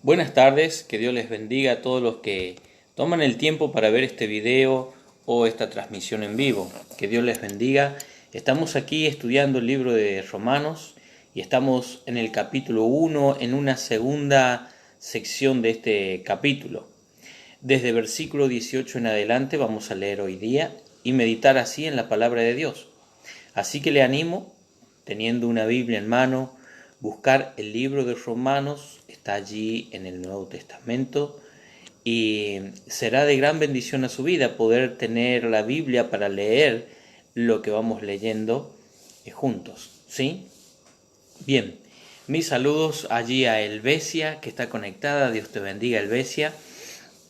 Buenas tardes, que Dios les bendiga a todos los que toman el tiempo para ver este video o esta transmisión en vivo. Que Dios les bendiga. Estamos aquí estudiando el libro de Romanos y estamos en el capítulo 1, en una segunda sección de este capítulo. Desde versículo 18 en adelante vamos a leer hoy día y meditar así en la palabra de Dios. Así que le animo, teniendo una Biblia en mano, buscar el libro de Romanos, está allí en el Nuevo Testamento, y será de gran bendición a su vida poder tener la Biblia para leer lo que vamos leyendo juntos, ¿sí? Bien, mis saludos allí a Helvecia, que está conectada. Dios te bendiga, Helvecia.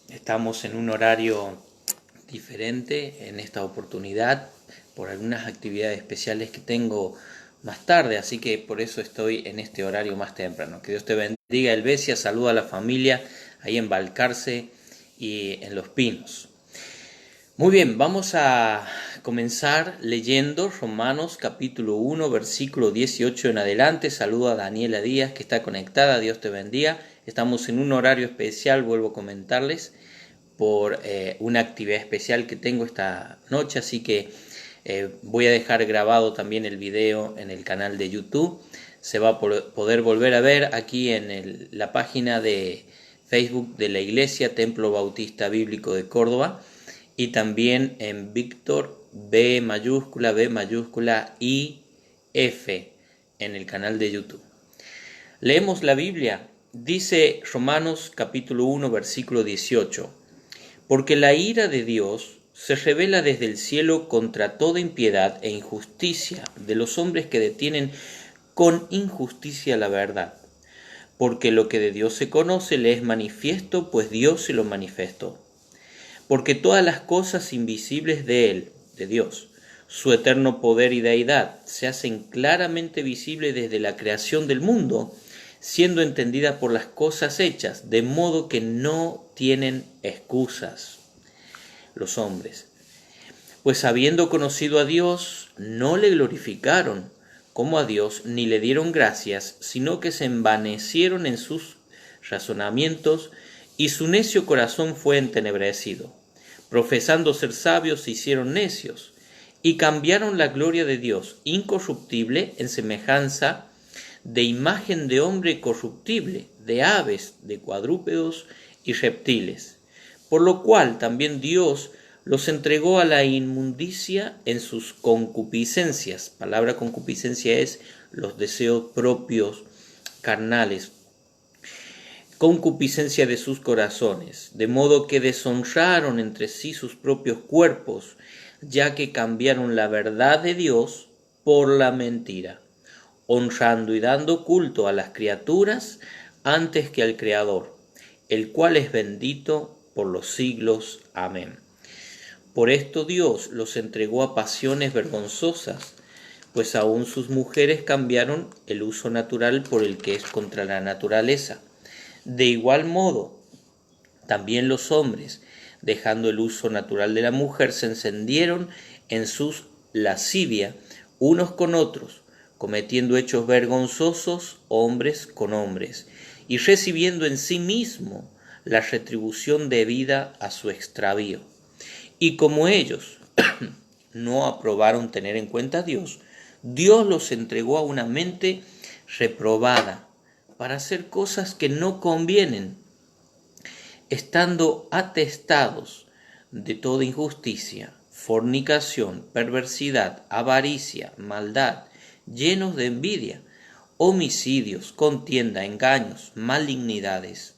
Estamos en un horario diferente en esta oportunidad por algunas actividades especiales que tengo más tarde, así que por eso estoy en este horario más temprano. Que Dios te bendiga, Helvecia. Saluda a la familia ahí en Balcarce y en Los Pinos. Muy bien, vamos a comenzar leyendo Romanos capítulo 1, versículo 18 en adelante. Saludo a Daniela Díaz, que está conectada. Dios te bendiga. Estamos en un horario especial, vuelvo a comentarles, por una actividad especial que tengo esta noche, así que voy a dejar grabado también el video en el canal de YouTube. Se va a poder volver a ver aquí en la página de Facebook de la Iglesia Templo Bautista Bíblico de Córdoba, y también en Víctor B mayúscula I F en el canal de YouTube. Leemos la Biblia. Dice Romanos capítulo 1 versículo 18: porque la ira de Dios se revela desde el cielo contra toda impiedad e injusticia de los hombres que detienen con injusticia la verdad. Porque lo que de Dios se conoce le es manifiesto, pues Dios se lo manifestó. Porque todas las cosas invisibles de Él, de Dios, su eterno poder y deidad, se hacen claramente visibles desde la creación del mundo, siendo entendidas por las cosas hechas, de modo que no tienen excusas los hombres. Pues habiendo conocido a Dios, no le glorificaron como a Dios, ni le dieron gracias, sino que se envanecieron en sus razonamientos, y su necio corazón fue entenebrecido. Profesando ser sabios, se hicieron necios, y cambiaron la gloria de Dios incorruptible en semejanza de imagen de hombre corruptible, de aves, de cuadrúpedos y reptiles. Por lo cual también Dios los entregó a la inmundicia en sus concupiscencias. Palabra concupiscencia es los deseos propios carnales. Concupiscencia de sus corazones, de modo que deshonraron entre sí sus propios cuerpos, ya que cambiaron la verdad de Dios por la mentira, honrando y dando culto a las criaturas antes que al Creador, el cual es bendito por los siglos. Amén. Por esto Dios los entregó a pasiones vergonzosas, pues aún sus mujeres cambiaron el uso natural por el que es contra la naturaleza. De igual modo, también los hombres, dejando el uso natural de la mujer, se encendieron en sus lascivia unos con otros, cometiendo hechos vergonzosos hombres con hombres, y recibiendo en sí mismo la retribución debida a su extravío. Y como ellos no aprobaron tener en cuenta a Dios, Dios los entregó a una mente reprobada para hacer cosas que no convienen, estando atestados de toda injusticia, fornicación, perversidad, avaricia, maldad, llenos de envidia, homicidios, contienda, engaños, malignidades,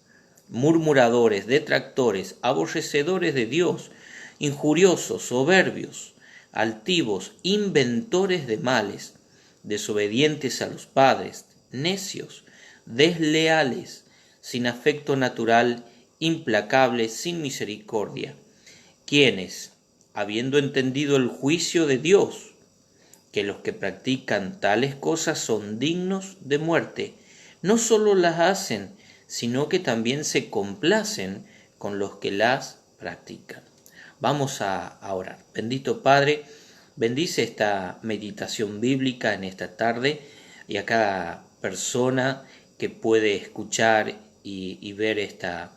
murmuradores, detractores, aborrecedores de Dios, injuriosos, soberbios, altivos, inventores de males, desobedientes a los padres, necios, desleales, sin afecto natural, implacables, sin misericordia, quienes, habiendo entendido el juicio de Dios, que los que practican tales cosas son dignos de muerte, no solo las hacen, sino que también se complacen con los que las practican. Vamos a orar. Bendito Padre, bendice esta meditación bíblica en esta tarde y a cada persona que puede escuchar y ver esta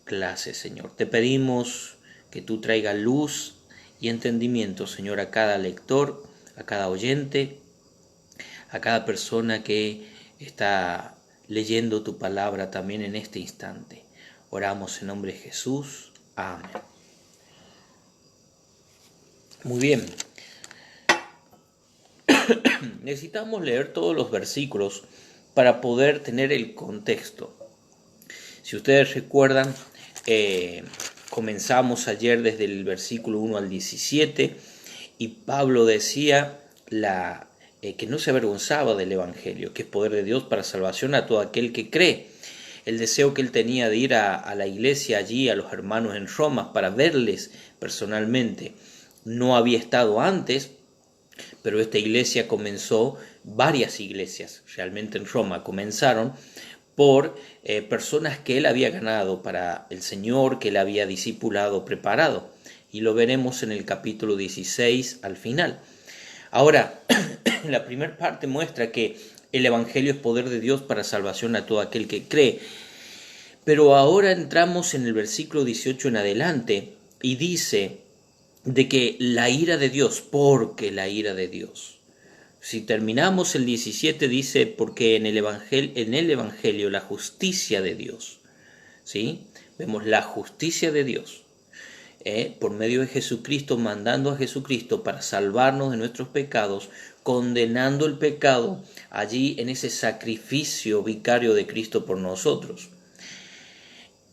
clase, Señor. Te pedimos que tú traigas luz y entendimiento, Señor, a cada lector, a cada oyente, a cada persona que está leyendo tu palabra también en este instante. Oramos en nombre de Jesús. Amén. Muy bien. Necesitamos leer todos los versículos para poder tener el contexto. Si ustedes recuerdan, comenzamos ayer desde el versículo 1 al 17 y Pablo decía que no se avergonzaba del Evangelio, que es poder de Dios para salvación a todo aquel que cree. El deseo que él tenía de ir a la iglesia allí, a los hermanos en Roma, para verles personalmente. No había estado antes, pero esta iglesia comenzó, varias iglesias realmente en Roma comenzaron por personas que él había ganado para el Señor, que él había discipulado, preparado. Y lo veremos en el capítulo 16 al final. Ahora, la primera parte muestra que el Evangelio es poder de Dios para salvación a todo aquel que cree. Pero ahora entramos en el versículo 18 en adelante y dice de que la ira de Dios, porque la ira de Dios. Si terminamos el 17 dice porque en el Evangelio la justicia de Dios. ¿Sí? Vemos la justicia de Dios. Por medio de Jesucristo, mandando a Jesucristo para salvarnos de nuestros pecados, condenando el pecado allí en ese sacrificio vicario de Cristo por nosotros.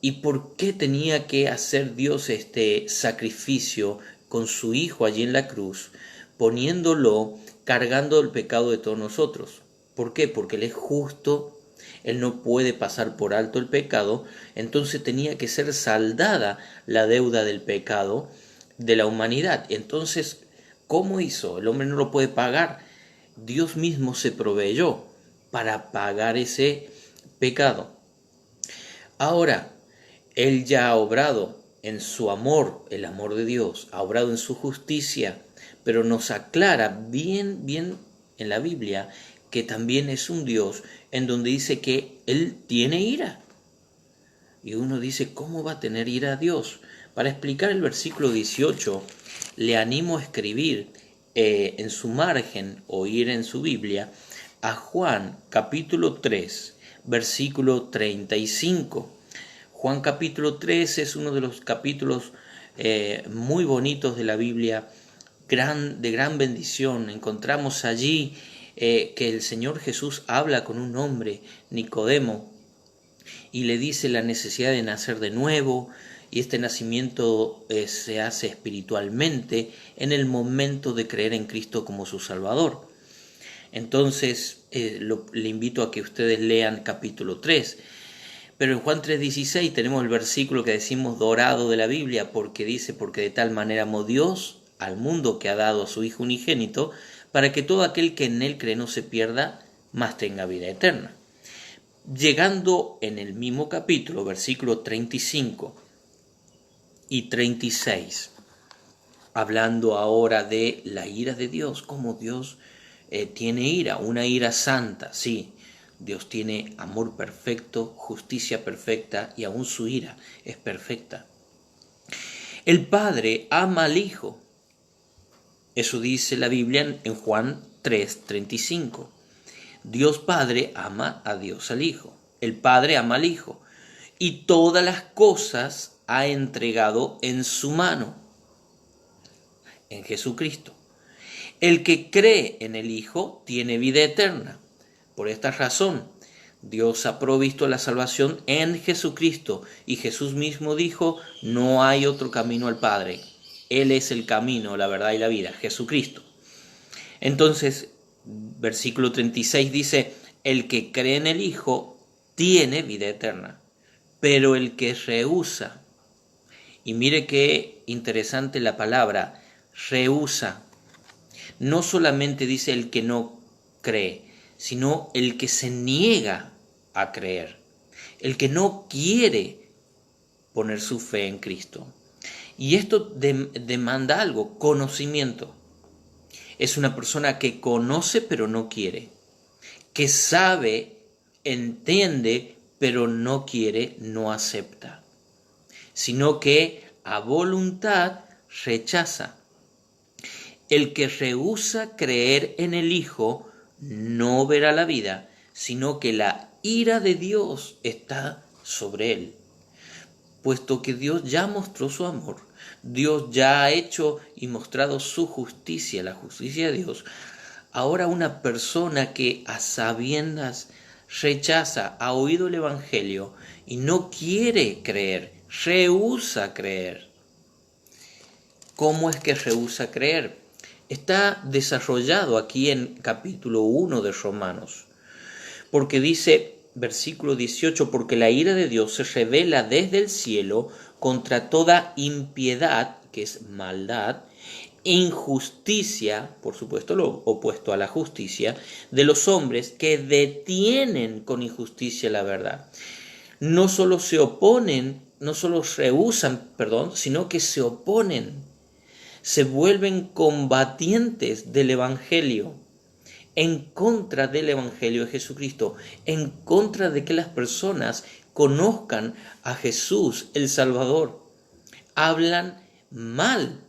¿Y por qué tenía que hacer Dios este sacrificio con su Hijo allí en la cruz, poniéndolo, cargando el pecado de todos nosotros? ¿Por qué? Porque Él es justo, Él no puede pasar por alto el pecado, entonces tenía que ser saldada la deuda del pecado de la humanidad. Entonces, ¿cómo hizo? El hombre no lo puede pagar. Dios mismo se proveyó para pagar ese pecado. Ahora, Él ya ha obrado en su amor, el amor de Dios, ha obrado en su justicia, pero nos aclara bien en la Biblia que también es un Dios en donde dice que Él tiene ira. Y uno dice, ¿cómo va a tener ira a Dios? Para explicar el versículo 18, le animo a escribir en su margen o ir en su Biblia a Juan capítulo 3, versículo 35. Juan capítulo 3 es uno de los capítulos muy bonitos de la Biblia, de gran bendición. Encontramos allí que el Señor Jesús habla con un hombre, Nicodemo, y le dice la necesidad de nacer de nuevo, y este nacimiento se hace espiritualmente en el momento de creer en Cristo como su Salvador. Entonces le invito a que ustedes lean capítulo 3. Pero en Juan 3:16 tenemos el versículo que decimos dorado de la Biblia, porque dice, porque de tal manera amó Dios al mundo que ha dado a su Hijo unigénito, para que todo aquel que en Él cree no se pierda, mas tenga vida eterna. Llegando en el mismo capítulo, versículos 35 y 36, hablando ahora de la ira de Dios, como Dios tiene ira, una ira santa, sí. Dios tiene amor perfecto, justicia perfecta y aún su ira es perfecta. El Padre ama al Hijo. Eso dice la Biblia en Juan 3:35. Dios Padre ama a Dios al Hijo. El Padre ama al Hijo. Y todas las cosas ha entregado en su mano, en Jesucristo. El que cree en el Hijo tiene vida eterna. Por esta razón, Dios ha provisto la salvación en Jesucristo, y Jesús mismo dijo, no hay otro camino al Padre. Él es el camino, la verdad y la vida, Jesucristo. Entonces, versículo 36 dice, el que cree en el Hijo tiene vida eterna, pero el que rehúsa, y mire qué interesante la palabra, rehúsa, no solamente dice el que no cree, sino el que se niega a creer, el que no quiere poner su fe en Cristo. Y esto demanda algo, conocimiento. Es una persona que conoce pero no quiere, que sabe, entiende, pero no quiere, no acepta, sino que a voluntad rechaza. El que rehúsa creer en el Hijo no verá la vida, sino que la ira de Dios está sobre él. Puesto que Dios ya mostró su amor, Dios ya ha hecho y mostrado su justicia, la justicia de Dios, ahora una persona que a sabiendas rechaza, ha oído el Evangelio y no quiere creer, rehúsa creer. ¿Cómo es que rehúsa creer? Está desarrollado aquí en capítulo 1 de Romanos, porque dice, versículo 18, porque la ira de Dios se revela desde el cielo contra toda impiedad, que es maldad, injusticia, por supuesto lo opuesto a la justicia, de los hombres que detienen con injusticia la verdad. No solo se oponen, no solo rehusan, sino que se oponen, se vuelven combatientes del Evangelio, en contra del Evangelio de Jesucristo, en contra de que las personas conozcan a Jesús el Salvador. Hablan mal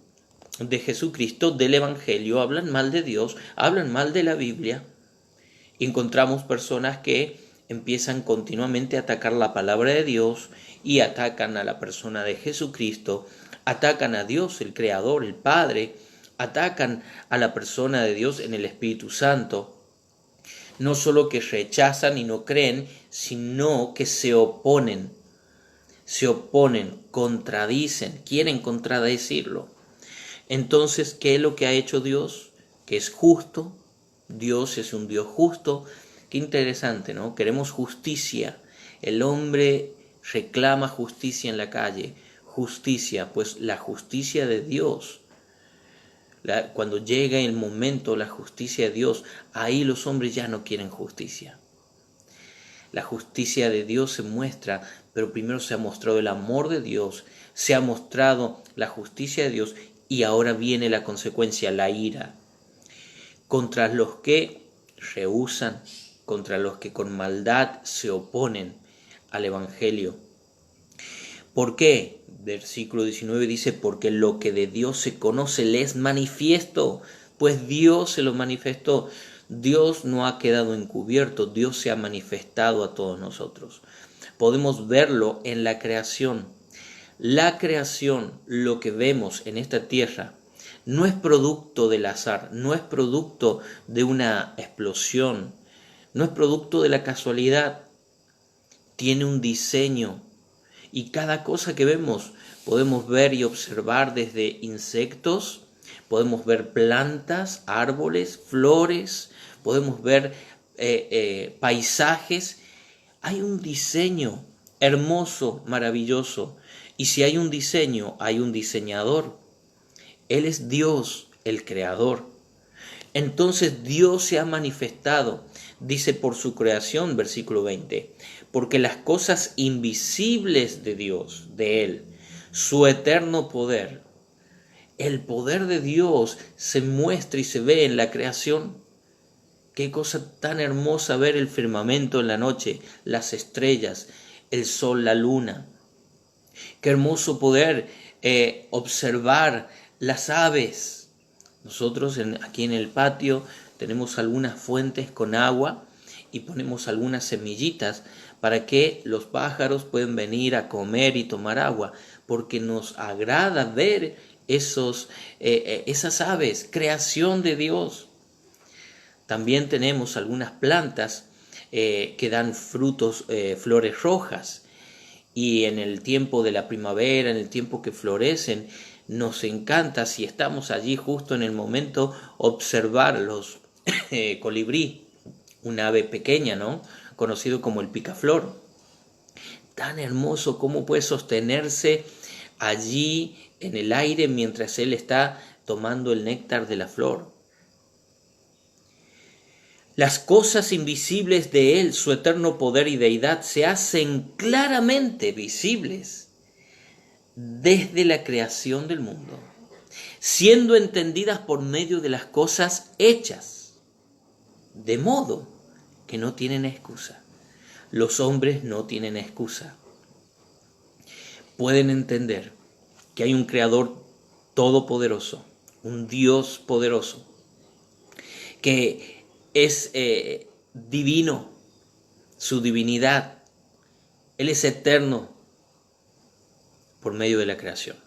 de Jesucristo, del Evangelio, hablan mal de Dios, hablan mal de la Biblia. Y encontramos personas que empiezan continuamente a atacar la palabra de Dios y atacan a la persona de Jesucristo, atacan a Dios, el Creador, el Padre, atacan a la persona de Dios en el Espíritu Santo. No solo que rechazan y no creen, sino que se oponen, contradicen, quieren contradecirlo. Entonces, ¿qué es lo que ha hecho Dios? Que es justo. Dios es un Dios justo. Qué interesante, ¿no? Queremos justicia. El hombre reclama justicia en la calle. Justicia, pues la justicia de Dios. Cuando llega el momento, la justicia de Dios, ahí los hombres ya no quieren justicia. La justicia de Dios se muestra, pero primero se ha mostrado el amor de Dios, se ha mostrado la justicia de Dios y ahora viene la consecuencia, la ira. Contra los que rehúsan, contra los que con maldad se oponen al Evangelio. ¿Por qué? Versículo 19 dice, porque lo que de Dios se conoce le es manifiesto, pues Dios se lo manifestó. Dios no ha quedado encubierto, Dios se ha manifestado a todos nosotros. Podemos verlo en la creación. La creación, lo que vemos en esta tierra, no es producto del azar, no es producto de una explosión, no es producto de la casualidad. Tiene un diseño. Y cada cosa que vemos podemos ver y observar desde insectos, podemos ver plantas, árboles, flores, podemos ver paisajes. Hay un diseño hermoso, maravilloso. Y si hay un diseño, hay un diseñador. Él es Dios, el creador. Entonces Dios se ha manifestado, dice por su creación, versículo 20, porque las cosas invisibles de Dios, de Él, su eterno poder, el poder de Dios se muestra y se ve en la creación. Qué cosa tan hermosa ver el firmamento en la noche, las estrellas, el sol, la luna. Qué hermoso poder observar las aves. Nosotros aquí en el patio tenemos algunas fuentes con agua y ponemos algunas semillitas para que los pájaros puedan venir a comer y tomar agua, porque nos agrada ver esas aves, creación de Dios. También tenemos algunas plantas que dan frutos, flores rojas, y en el tiempo de la primavera, en el tiempo que florecen, nos encanta, si estamos allí justo en el momento, observar los colibrí, un ave pequeña, ¿no? Conocido como el picaflor. Tan hermoso cómo puede sostenerse allí en el aire mientras él está tomando el néctar de la flor. Las cosas invisibles de él, su eterno poder y deidad, se hacen claramente visibles desde la creación del mundo, siendo entendidas por medio de las cosas hechas, de modo que no tienen excusa. los hombres no tienen excusa. Pueden entender que hay un Creador todopoderoso, un Dios poderoso, que es divino, su divinidad. Él es eterno por medio de la creación.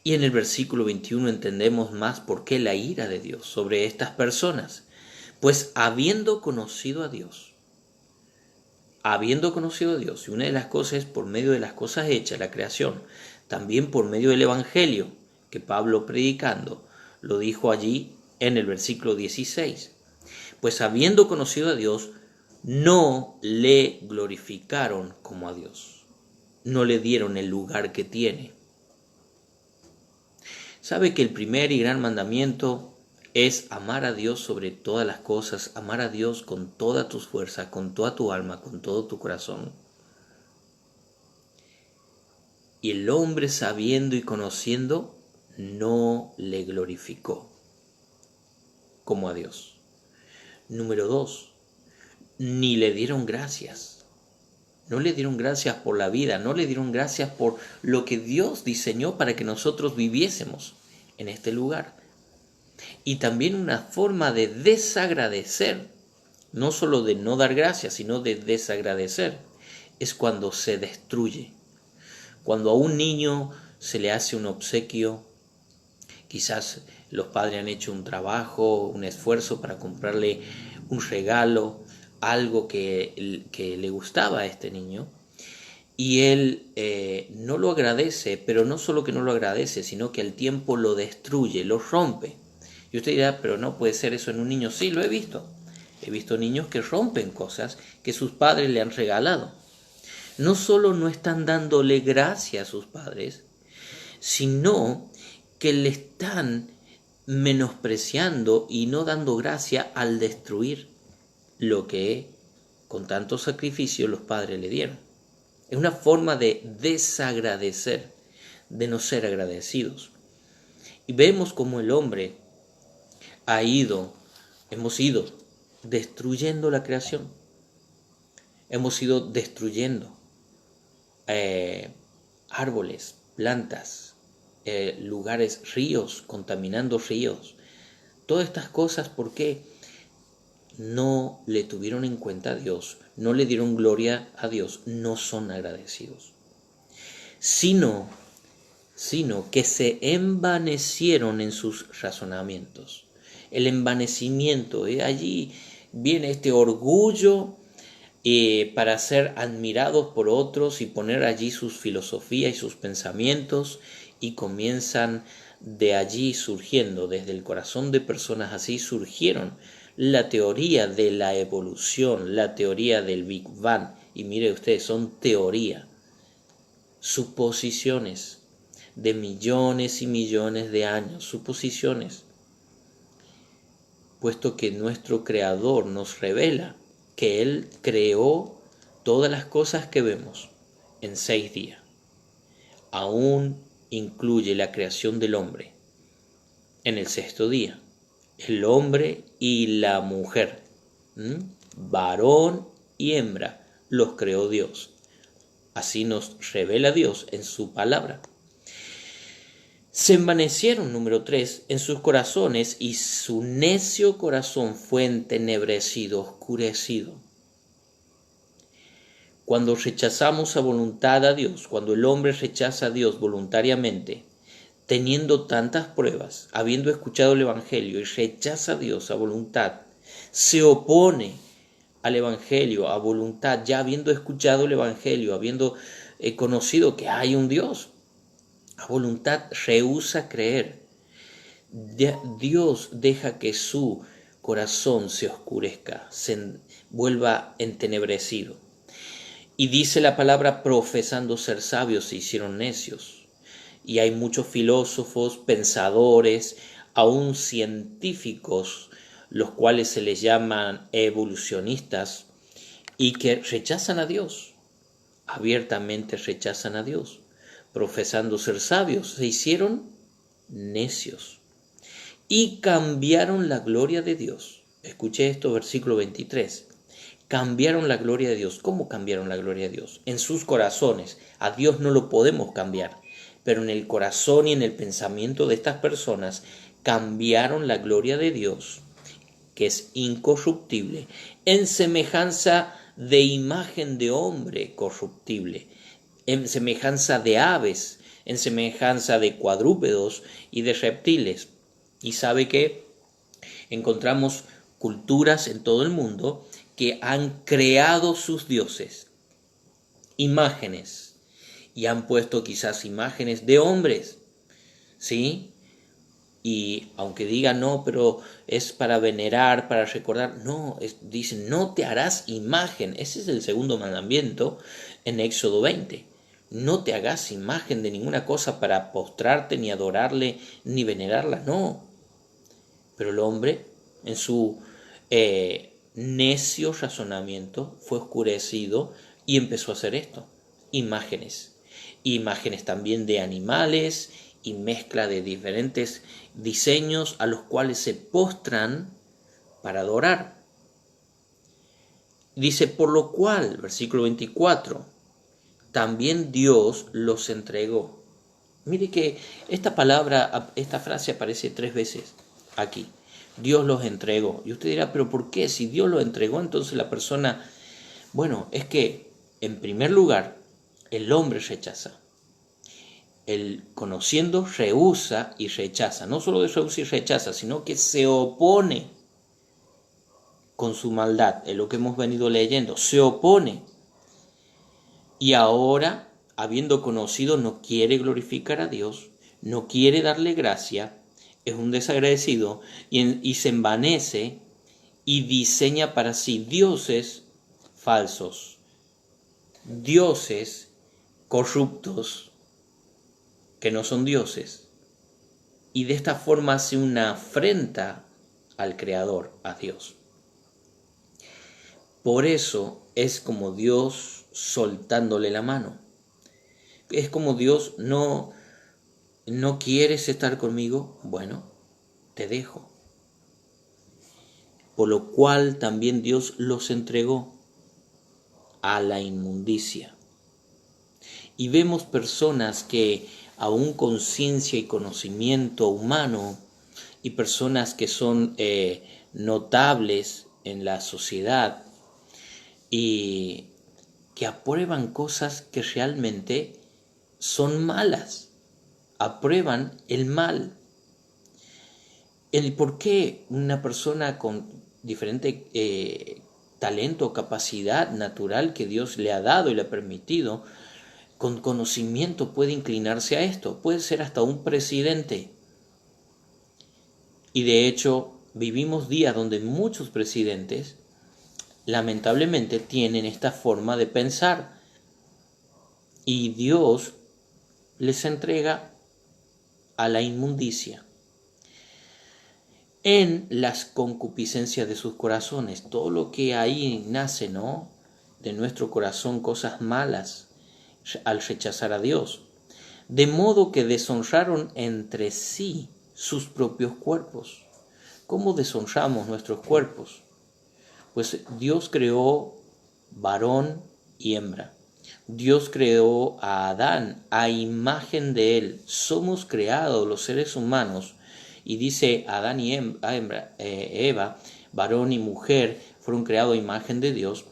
Y en el versículo 21 entendemos más por qué la ira de Dios sobre estas personas. Pues habiendo conocido a Dios, y una de las cosas es por medio de las cosas hechas, la creación, también por medio del Evangelio, que Pablo predicando lo dijo allí en el versículo 16. Pues habiendo conocido a Dios, no le glorificaron como a Dios, no le dieron el lugar que tiene. ¿Sabe que el primer y gran mandamiento es amar a Dios sobre todas las cosas, amar a Dios con todas tus fuerzas, con toda tu alma, con todo tu corazón? Y el hombre, sabiendo y conociendo, no le glorificó como a Dios. Número 2, ni le dieron gracias. No le dieron gracias por la vida, no le dieron gracias por lo que Dios diseñó para que nosotros viviésemos en este lugar. Y también una forma de desagradecer, no solo de no dar gracias, sino de desagradecer, es cuando se destruye. Cuando a un niño se le hace un obsequio, quizás los padres han hecho un trabajo, un esfuerzo para comprarle un regalo, algo que le gustaba a este niño, y él no lo agradece, pero no solo que no lo agradece, sino que al tiempo lo destruye, lo rompe. Y usted dirá, pero no puede ser eso en un niño. Sí, lo he visto. He visto niños que rompen cosas que sus padres le han regalado. No solo no están dándole gracias a sus padres, sino que le están menospreciando y no dando gracia al destruir lo que con tanto sacrificio los padres le dieron. Es una forma de desagradecer, de no ser agradecidos. Y vemos como el hombre hemos ido destruyendo la creación. Hemos ido destruyendo árboles, plantas, lugares, ríos, contaminando ríos. Todas estas cosas, ¿por qué? No le tuvieron en cuenta a Dios, no le dieron gloria a Dios, no son agradecidos. Sino que se envanecieron en sus razonamientos. El envanecimiento, allí viene este orgullo para ser admirados por otros y poner allí sus filosofías y sus pensamientos, y comienzan de allí surgiendo, desde el corazón de personas así surgieron la teoría de la evolución, la teoría del Big Bang. Y mire ustedes, son teoría, suposiciones de millones y millones de años, suposiciones, puesto que nuestro Creador nos revela que Él creó todas las cosas que vemos en 6 días. Aún incluye la creación del hombre en el 6º día. El hombre y la mujer, varón y hembra, los creó Dios. Así nos revela Dios en su palabra. Se envanecieron, número 3, en sus corazones, y su necio corazón fue entenebrecido, oscurecido. Cuando rechazamos a voluntad a Dios, cuando el hombre rechaza a Dios voluntariamente, teniendo tantas pruebas, habiendo escuchado el Evangelio y rechaza a Dios a voluntad, se opone al Evangelio a voluntad, ya habiendo escuchado el Evangelio, habiendo conocido que hay un Dios, a voluntad rehúsa creer. Dios deja que su corazón se oscurezca, se vuelva entenebrecido. Y dice la palabra, profesando ser sabios se hicieron necios. Y hay muchos filósofos, pensadores, aún científicos, los cuales se les llaman evolucionistas, y que rechazan a Dios, abiertamente rechazan a Dios. Profesando ser sabios, se hicieron necios y cambiaron la gloria de Dios. Escuche esto, versículo 23. cambiaron la gloria de Dios. ¿Cómo cambiaron la gloria de Dios? En sus corazones. A Dios no lo podemos cambiar, pero en el corazón y en el pensamiento de estas personas cambiaron la gloria de Dios, que es incorruptible, en semejanza de imagen de hombre corruptible, en semejanza de aves, en semejanza de cuadrúpedos y de reptiles. Y sabe que encontramos culturas en todo el mundo que han creado sus dioses, imágenes, y han puesto quizás imágenes de hombres, ¿sí? Y aunque digan no, pero es para venerar, para recordar, no, dicen no te harás imagen. Ese es el segundo mandamiento en Éxodo 20. No te hagas imagen de ninguna cosa para postrarte, ni adorarle, ni venerarla, no. Pero el hombre, en su necio razonamiento, fue oscurecido y empezó a hacer esto. Imágenes. Imágenes también de animales y mezcla de diferentes diseños a los cuales se postran para adorar. Dice, por lo cual, versículo 24, también Dios los entregó. Mire que esta palabra, esta frase aparece 3 veces aquí. Dios los entregó. Y usted dirá, pero ¿por qué? Si Dios los entregó, entonces la persona... Bueno, es que, en primer lugar, el hombre rechaza. El conociendo rehúsa y rechaza. No solo rehúsa y rechaza, sino que se opone con su maldad. Es lo que hemos venido leyendo. Se opone. Y ahora, habiendo conocido, no quiere glorificar a Dios, no quiere darle gracia, es un desagradecido y se envanece y diseña para sí dioses falsos, dioses corruptos que no son dioses. Y de esta forma hace una afrenta al Creador, a Dios. Por eso es como Dios soltándole la mano. Es como Dios, ¿no quieres estar conmigo? Bueno, te dejo. Por lo cual también Dios los entregó a la inmundicia. Y vemos personas que aún con ciencia y conocimiento humano, y personas que son notables en la sociedad, y que aprueban cosas que realmente son malas, aprueban el mal. El por qué una persona con diferente talento o capacidad natural que Dios le ha dado y le ha permitido, con conocimiento puede inclinarse a esto, puede ser hasta un presidente. Y de hecho vivimos días donde muchos presidentes lamentablemente tienen esta forma de pensar y Dios les entrega a la inmundicia en las concupiscencias de sus corazones. Todo lo que ahí nace, ¿no?, de nuestro corazón, cosas malas al rechazar a Dios, de modo que deshonraron entre sí sus propios cuerpos. ¿Cómo deshonramos nuestros cuerpos? Pues Dios creó varón y hembra. Dios creó a Adán a imagen de él. Somos creados los seres humanos, y dice Adán y Eva, varón y mujer, fueron creados a imagen de Dios.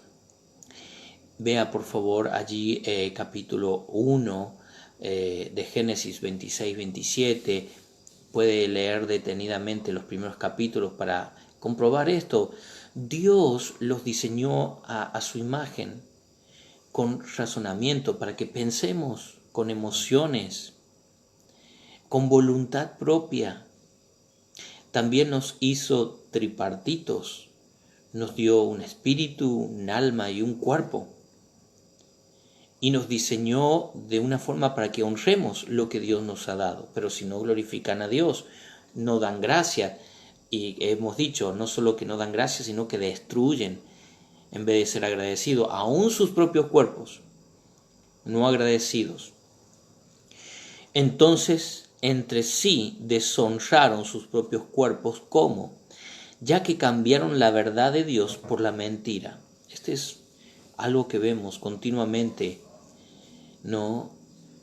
Vea por favor allí capítulo 1 de Génesis 26-27. Puede leer detenidamente los primeros capítulos para comprobar esto. Dios los diseñó a su imagen, con razonamiento, para que pensemos, con emociones, con voluntad propia. También nos hizo tripartitos, nos dio un espíritu, un alma y un cuerpo. Y nos diseñó de una forma para que honremos lo que Dios nos ha dado. Pero si no glorifican a Dios, no dan gracia. Y hemos dicho, no solo que no dan gracia, sino que destruyen en vez de ser agradecidos, aún sus propios cuerpos, no agradecidos. Entonces, entre sí deshonraron sus propios cuerpos, ¿cómo? Ya que cambiaron la verdad de Dios por la mentira. Este es algo que vemos continuamente, ¿no?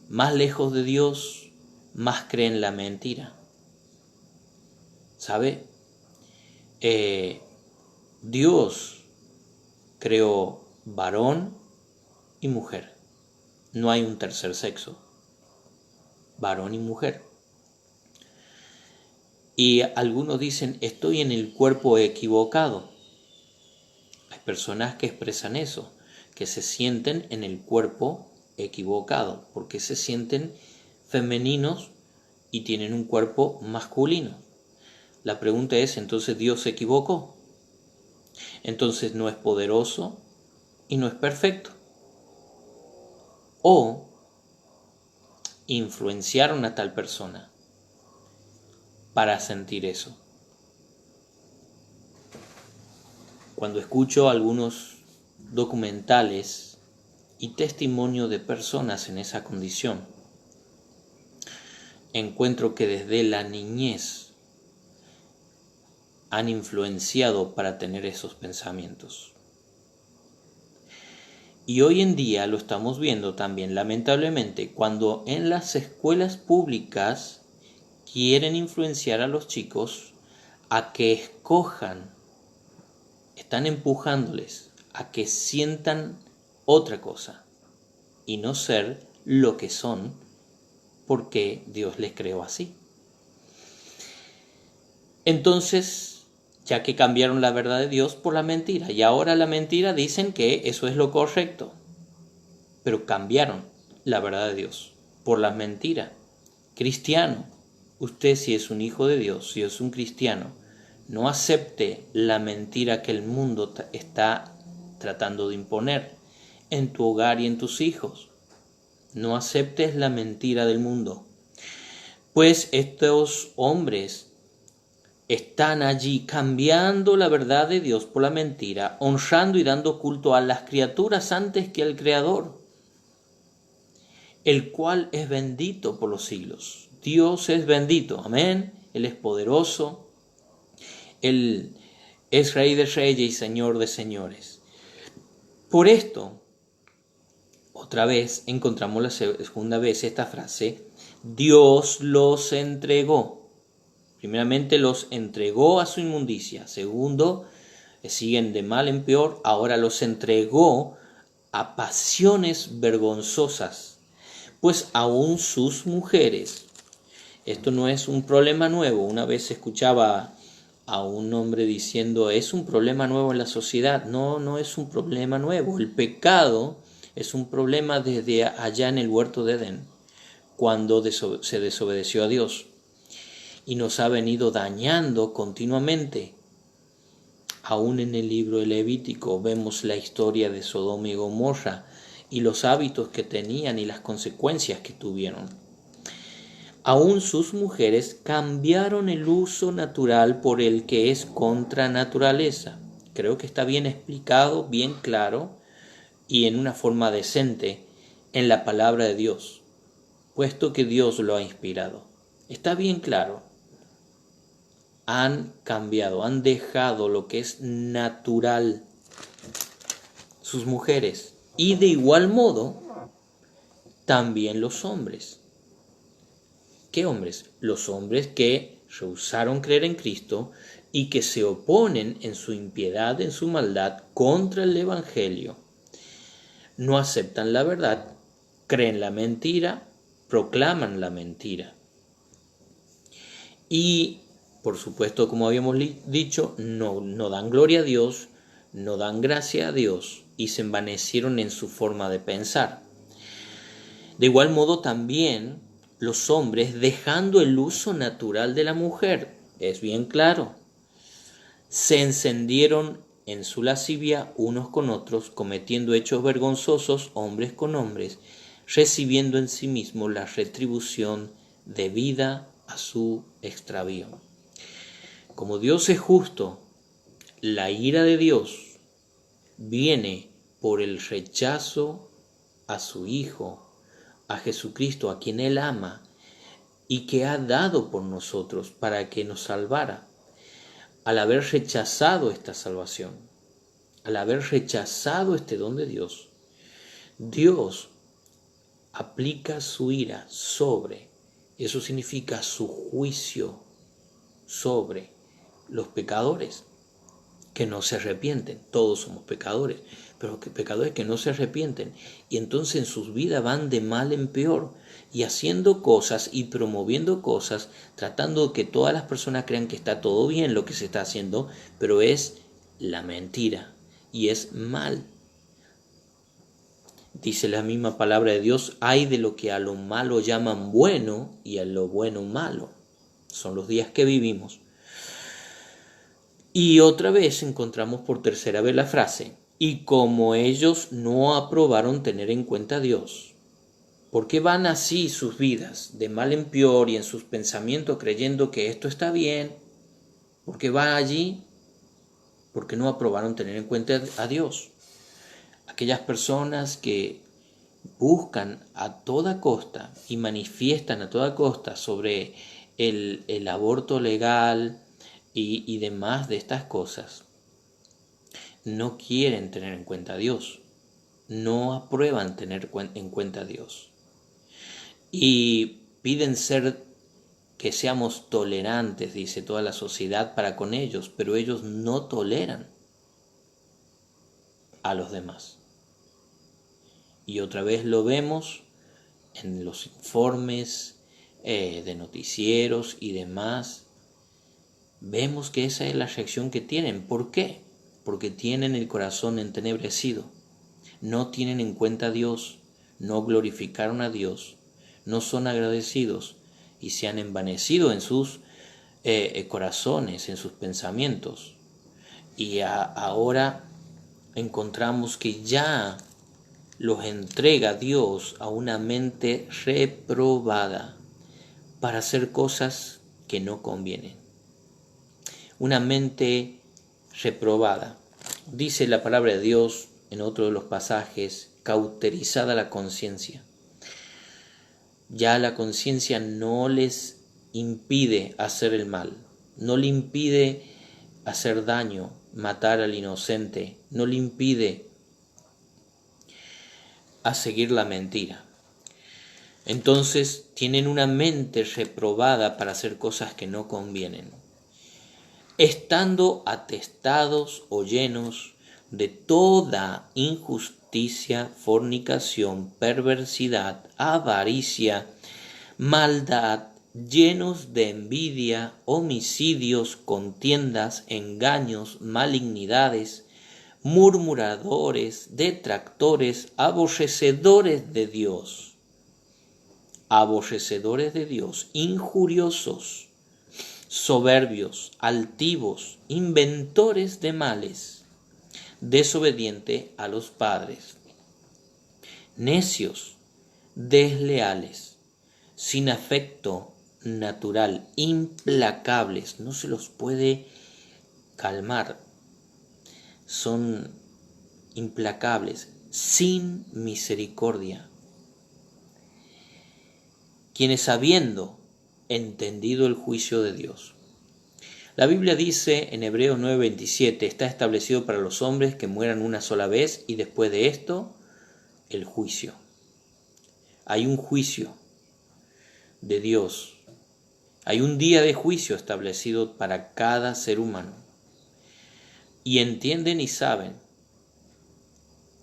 Más lejos de Dios, más creen la mentira. ¿Sabe? Dios creó varón y mujer. No hay un tercer sexo. Varón y mujer. Y algunos dicen, estoy en el cuerpo equivocado. Hay personas que expresan eso, que se sienten en el cuerpo equivocado, porque se sienten femeninos y tienen un cuerpo masculino. La pregunta es, ¿entonces Dios se equivocó? Entonces no es poderoso y no es perfecto. O influenciaron a tal persona para sentir eso. Cuando escucho algunos documentales y testimonio de personas en esa condición, encuentro que desde la niñez han influenciado para tener esos pensamientos. Y hoy en día lo estamos viendo también, lamentablemente, cuando en las escuelas públicas quieren influenciar a los chicos a que escojan, están empujándoles a que sientan otra cosa y no ser lo que son porque Dios les creó así. Entonces, ya que cambiaron la verdad de Dios por la mentira, y ahora la mentira dicen que eso es lo correcto, pero cambiaron la verdad de Dios por la mentira. Cristiano, usted si es un hijo de Dios, si es un cristiano, no acepte la mentira que el mundo está tratando de imponer en tu hogar y en tus hijos. No aceptes la mentira del mundo, pues estos hombres están allí cambiando la verdad de Dios por la mentira, honrando y dando culto a las criaturas antes que al Creador, el cual es bendito por los siglos. Dios es bendito, amén. Él es poderoso, Él es Rey de reyes y Señor de señores. Por esto, otra vez encontramos la segunda vez esta frase, Dios los entregó. Primeramente los entregó a su inmundicia. Segundo, siguen de mal en peor, ahora los entregó a pasiones vergonzosas, pues aún sus mujeres. Esto no es un problema nuevo. Una vez escuchaba a un hombre diciendo, es un problema nuevo en la sociedad. No, no es un problema nuevo. El pecado es un problema desde allá en el huerto de Edén, cuando se desobedeció a Dios. Y nos ha venido dañando continuamente. Aún en el libro de Levítico vemos la historia de Sodoma y Gomorra y los hábitos que tenían y las consecuencias que tuvieron. Aún sus mujeres cambiaron el uso natural por el que es contra naturaleza. Creo que está bien explicado, bien claro y en una forma decente en la palabra de Dios, puesto que Dios lo ha inspirado. Está bien claro. Han cambiado, han dejado lo que es natural, sus mujeres, y de igual modo también los hombres. ¿Qué hombres? Los hombres que rehusaron creer en Cristo y que se oponen en su impiedad, en su maldad, contra el Evangelio. No aceptan la verdad, creen la mentira, proclaman la mentira. Y por supuesto, como habíamos dicho, no dan gloria a Dios, no dan gracia a Dios y se envanecieron en su forma de pensar. De igual modo también los hombres, dejando el uso natural de la mujer, es bien claro, se encendieron en su lascivia unos con otros, cometiendo hechos vergonzosos hombres con hombres, recibiendo en sí mismos la retribución debida a su extravío. Como Dios es justo, la ira de Dios viene por el rechazo a su Hijo, a Jesucristo, a quien Él ama y que ha dado por nosotros para que nos salvara. Al haber rechazado esta salvación, al haber rechazado este don de Dios, Dios aplica su ira sobre, eso significa su juicio sobre los pecadores que no se arrepienten. Todos somos pecadores, pero pecadores que no se arrepienten. Y entonces en sus vidas van de mal en peor y haciendo cosas y promoviendo cosas, tratando de que todas las personas crean que está todo bien lo que se está haciendo, pero es la mentira y es mal. Dice la misma palabra de Dios, hay de lo que a lo malo llaman bueno y a lo bueno malo. Son los días que vivimos. Y otra vez encontramos por tercera vez la frase, y como ellos no aprobaron tener en cuenta a Dios. ¿Por qué van así sus vidas, de mal en peor y en sus pensamientos creyendo que esto está bien? ¿Por qué van allí? Porque no aprobaron tener en cuenta a Dios. Aquellas personas que buscan a toda costa y manifiestan a toda costa sobre el aborto legal y demás de estas cosas, no quieren tener en cuenta a Dios, no aprueban tener en cuenta a Dios y piden que seamos tolerantes, dice toda la sociedad, para con ellos, pero ellos no toleran a los demás. Y otra vez lo vemos en los informes de noticieros y demás. Vemos que esa es la reacción que tienen. ¿Por qué? Porque tienen el corazón entenebrecido. No tienen en cuenta a Dios, no glorificaron a Dios, no son agradecidos y se han envanecido en sus corazones, en sus pensamientos. Y ahora encontramos que ya los entrega Dios a una mente reprobada para hacer cosas que no convienen. Una mente reprobada. Dice la palabra de Dios en otro de los pasajes, cauterizada la conciencia. Ya la conciencia no les impide hacer el mal, no le impide hacer daño, matar al inocente, no le impide a seguir la mentira. Entonces tienen una mente reprobada para hacer cosas que no convienen, estando atestados o llenos de toda injusticia, fornicación, perversidad, avaricia, maldad, llenos de envidia, homicidios, contiendas, engaños, malignidades, murmuradores, detractores, aborrecedores de Dios, injuriosos, soberbios, altivos, inventores de males, desobedientes a los padres, necios, desleales, sin afecto natural, implacables, no se los puede calmar, son implacables, sin misericordia, quienes habiendo entendido el juicio de Dios. La Biblia dice en Hebreos 9:27, está establecido para los hombres que mueran una sola vez y después de esto, el juicio. Hay un juicio de Dios. Hay un día de juicio establecido para cada ser humano. Y entienden y saben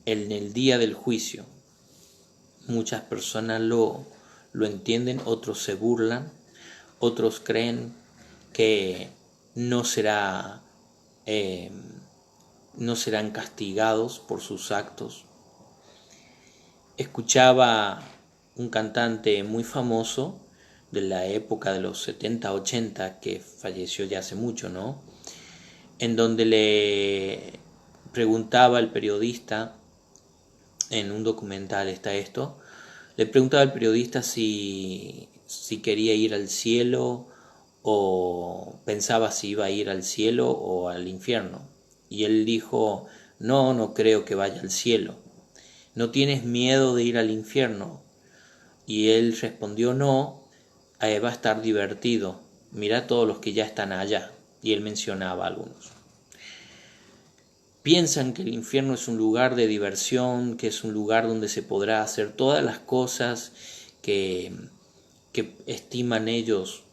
en el día del juicio. Muchas personas lo entienden, otros se burlan, otros creen que no serán castigados por sus actos. Escuchaba un cantante muy famoso de la época de los 70-80 que falleció ya hace mucho, ¿no? En donde le preguntaba el periodista, en un documental está esto, le preguntaba al periodista si quería ir al cielo o pensaba si iba a ir al cielo o al infierno. Y él dijo, no creo que vaya al cielo. ¿No tienes miedo de ir al infierno? Y él respondió, no, va a estar divertido. Mira todos los que ya están allá. Y él mencionaba a algunos. Piensan que el infierno es un lugar de diversión, que es un lugar donde se podrá hacer todas las cosas que estiman ellos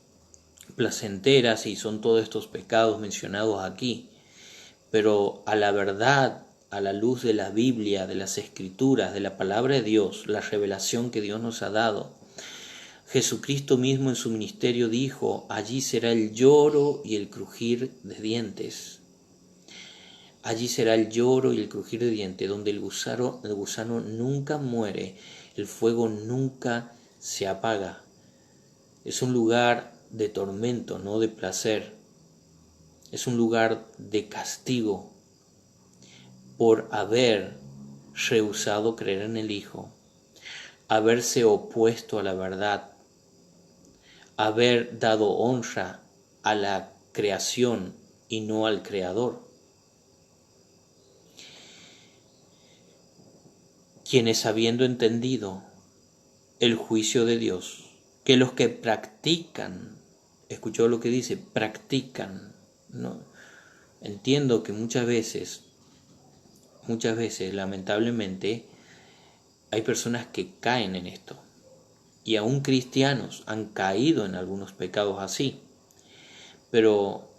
placenteras, y son todos estos pecados mencionados aquí. Pero a la verdad, a la luz de la Biblia, de las Escrituras, de la palabra de Dios, la revelación que Dios nos ha dado, Jesucristo mismo en su ministerio dijo: allí será el lloro y el crujir de dientes. Allí será el lloro y el crujir de dientes, donde el gusano nunca muere, el fuego nunca se apaga. Es un lugar de tormento, no de placer. Es un lugar de castigo por haber rehusado creer en el Hijo, haberse opuesto a la verdad, haber dado honra a la creación y no al Creador. Quienes, habiendo entendido el juicio de Dios, que los que practican, escuchó lo que dice, practican, ¿no? Entiendo que muchas veces, lamentablemente, hay personas que caen en esto, y aún cristianos han caído en algunos pecados así, pero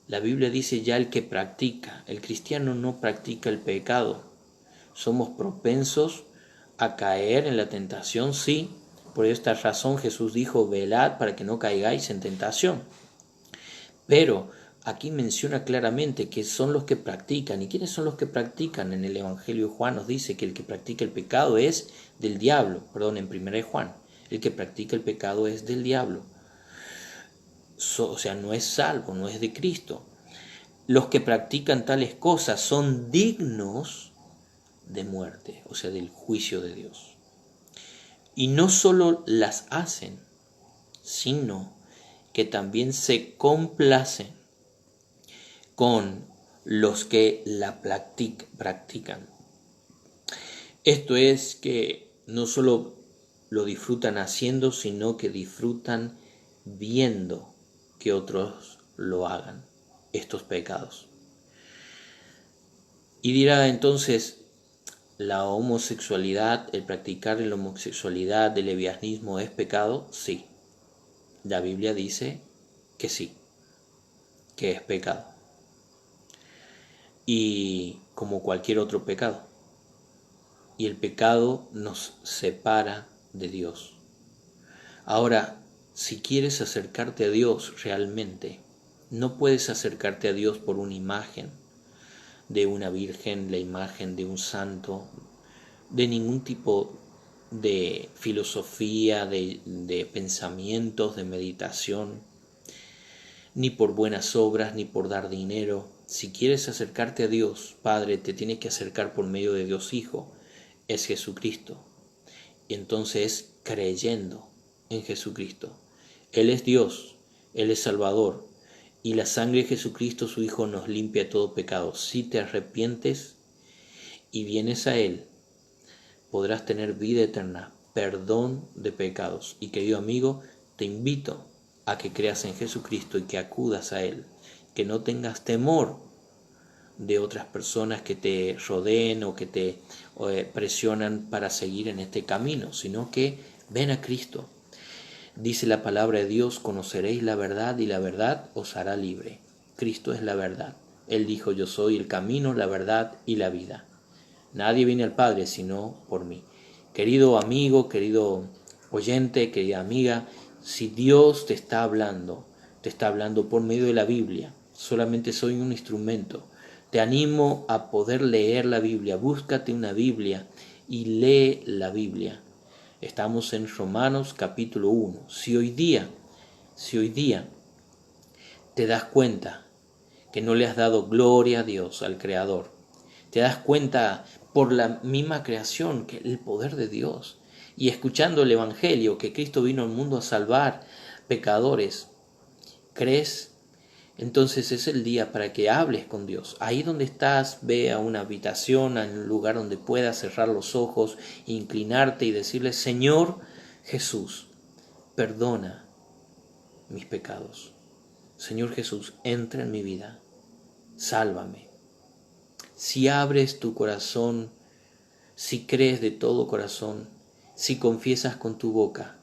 la Biblia dice ya el que practica. El cristiano no practica el pecado. Somos propensos a caer en la tentación, sí. Por esta razón Jesús dijo: velad para que no caigáis en tentación. Pero aquí menciona claramente que son los que practican. ¿Y quiénes son los que practican? En el Evangelio de Juan nos dice que el que practica el pecado es del diablo. Perdón, en 1 Juan. El que practica el pecado es del diablo. O sea, no es salvo, no es de Cristo. Los que practican tales cosas son dignos de muerte, o sea, del juicio de Dios. Y no solo las hacen, sino que también se complacen con los que la practican. Esto es que no solo lo disfrutan haciendo, sino que disfrutan viendo que otros lo hagan, estos pecados. Y dirá entonces: ¿la homosexualidad, el practicar la homosexualidad, el lesbianismo es pecado? Sí. La Biblia dice que sí, que es pecado. Y como cualquier otro pecado. Y el pecado nos separa de Dios. Ahora, si quieres acercarte a Dios realmente, no puedes acercarte a Dios por una imagen de una virgen, la imagen de un santo, de ningún tipo de filosofía, de pensamientos, de meditación, ni por buenas obras, ni por dar dinero. Si quieres acercarte a Dios Padre, te tienes que acercar por medio de Dios Hijo, es Jesucristo. Y entonces creyendo en Jesucristo. Él es Dios, Él es Salvador, y la sangre de Jesucristo, su Hijo, nos limpia de todo pecado. Si te arrepientes y vienes a Él, podrás tener vida eterna, perdón de pecados. Y querido amigo, te invito a que creas en Jesucristo y que acudas a Él, que no tengas temor de otras personas que te rodeen o que te presionan para seguir en este camino, sino que ven a Cristo. Dice la palabra de Dios: conoceréis la verdad y la verdad os hará libre. Cristo es la verdad. Él dijo: yo soy el camino, la verdad y la vida. Nadie viene al Padre sino por mí. Querido amigo, querido oyente, querida amiga, si Dios te está hablando por medio de la Biblia. Solamente soy un instrumento. Te animo a poder leer la Biblia. Búscate una Biblia y lee la Biblia. Estamos en Romanos capítulo 1. Si hoy día te das cuenta que no le has dado gloria a Dios, al Creador, te das cuenta por la misma creación que el poder de Dios, y escuchando el Evangelio que Cristo vino al mundo a salvar pecadores, ¿crees? Entonces es el día para que hables con Dios. Ahí donde estás, ve a una habitación, a un lugar donde puedas cerrar los ojos, inclinarte y decirle: Señor Jesús, perdona mis pecados. Señor Jesús, entra en mi vida, sálvame. Si abres tu corazón, si crees de todo corazón, si confiesas con tu boca,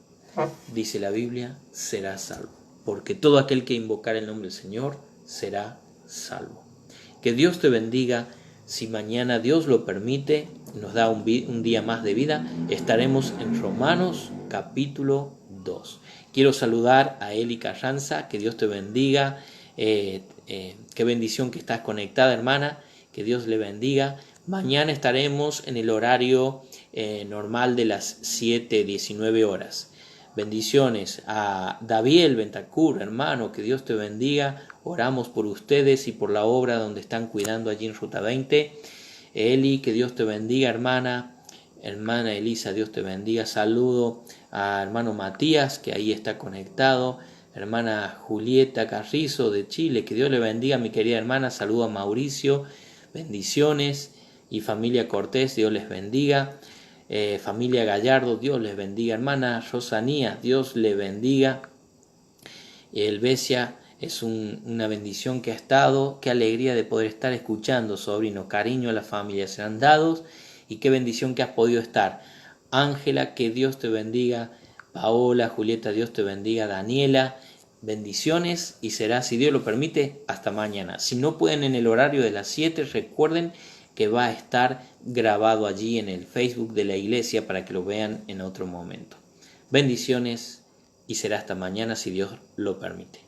dice la Biblia, serás salvo. Porque todo aquel que invocar el nombre del Señor será salvo. Que Dios te bendiga. Si mañana Dios lo permite, nos da un día más de vida, estaremos en Romanos capítulo 2. Quiero saludar a Eli Carranza, que Dios te bendiga. Qué bendición que estás conectada, hermana, que Dios le bendiga. Mañana estaremos en el horario normal de las 7:19 horas. Bendiciones a Daviel Bentacur, hermano, que Dios te bendiga. Oramos por ustedes y por la obra donde están cuidando allí en Ruta 20. Eli, que Dios te bendiga, hermana. Hermana Elisa, Dios te bendiga. Saludo a hermano Matías, que ahí está conectado. Hermana Julieta Carrizo de Chile, que Dios le bendiga, mi querida hermana. Saludo a Mauricio, bendiciones. Y familia Cortés, Dios les bendiga. Familia Gallardo, Dios les bendiga. Hermana Rosanía, Dios le bendiga. Elvesia, es una bendición que ha estado. Qué alegría de poder estar escuchando, sobrino. Cariño a las familias serán dados. Y qué bendición que has podido estar. Ángela, que Dios te bendiga. Paola, Julieta, Dios te bendiga. Daniela, bendiciones. Y será, si Dios lo permite, hasta mañana. Si no pueden en el horario de las 7, recuerden que va a estar grabado allí en el Facebook de la iglesia para que lo vean en otro momento. Bendiciones y será hasta mañana si Dios lo permite.